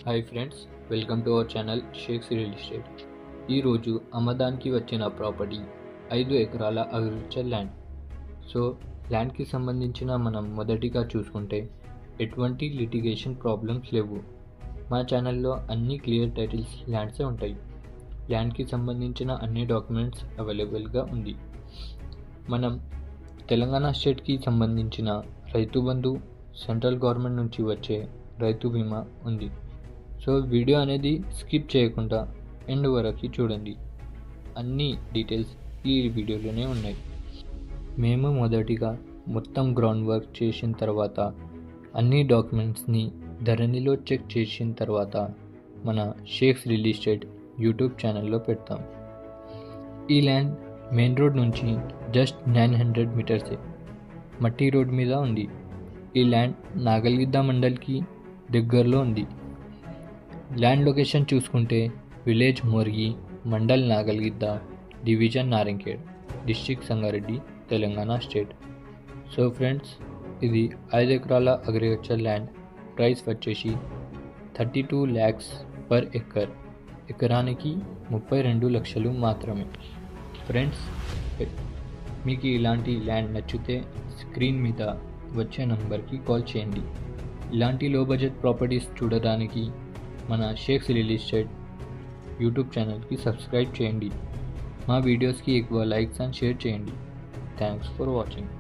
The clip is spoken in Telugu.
Hi friends, welcome to our channel shakes real estate. ఈరోజు అమ్మదానికి వచ్చిన ప్రాపర్టీ 5 ఎకరాల అగ్రికల్చర్ ల్యాండ్. సో ల్యాండ్కి సంబంధించిన మనం మొదటిగా చూసుకుంటే ఎటువంటి లిటిగేషన్ ప్రాబ్లమ్స్ లేవు. మా ఛానల్లో అన్ని క్లియర్ టైటిల్స్ ల్యాండ్సే ఉంటాయి. ల్యాండ్కి సంబంధించిన అన్ని డాక్యుమెంట్స్ అవైలబుల్గా ఉంది. మనం తెలంగాణ స్టేట్కి సంబంధించిన రైతు బంధు, సెంట్రల్ గవర్నమెంట్ నుంచి వచ్చే రైతు బీమా ఉంది. సో వీడియో అనేది స్కిప్ చేయకుండా ఎండ్ వరకు చూడండి. అన్ని డీటెయిల్స్ ఈ వీడియోలోనే ఉన్నాయి. మేము మొదటిగా మొత్తం గ్రౌండ్ వర్క్ చేసిన తర్వాత అన్ని డాక్యుమెంట్స్ని ధరణిలో చెక్ చేసిన తర్వాత మన షేక్స్ రియల్ ఎస్టేట్ యూట్యూబ్ ఛానల్లో పెడతాం. ఈ ల్యాండ్ మెయిన్ రోడ్ నుంచి జస్ట్ 900 మీటర్సే మట్టి రోడ్ మీద ఉంది. ఈ ల్యాండ్ నాగల్గిద్ద మండల్కి దగ్గరలో ఉంది. ల్యాండ్ లొకేషన్ చూసుకుంటే village Morgi, mandal Nagalgidda, division Narayankhed, district Sangareddy, Telangana state. So friends, ఇది 5 ఎకరాల అగ్రికల్చర్ ల్యాండ్. ప్రైస్ వచ్చేసి 32 lakhs పర్ ఎకర్. ఎకరానికి 32 లక్షలు మాత్రమే. ఫ్రెండ్స్, మీకు ఇలాంటి ల్యాండ్ నచ్చితే స్క్రీన్ మీద వచ్చే నంబర్కి కాల్ చేయండి. ఇలాంటి లో బడ్జెట్ ప్రాపర్టీస్ చూడడానికి మన షేక్స్ రియల్ ఎస్టేట్ యూట్యూబ్ ఛానల్కి సబ్స్క్రైబ్ చేయండి. మా వీడియోస్కి ఎక్కువ లైక్స్ అండ్ షేర్ చేయండి. Thanks for watching.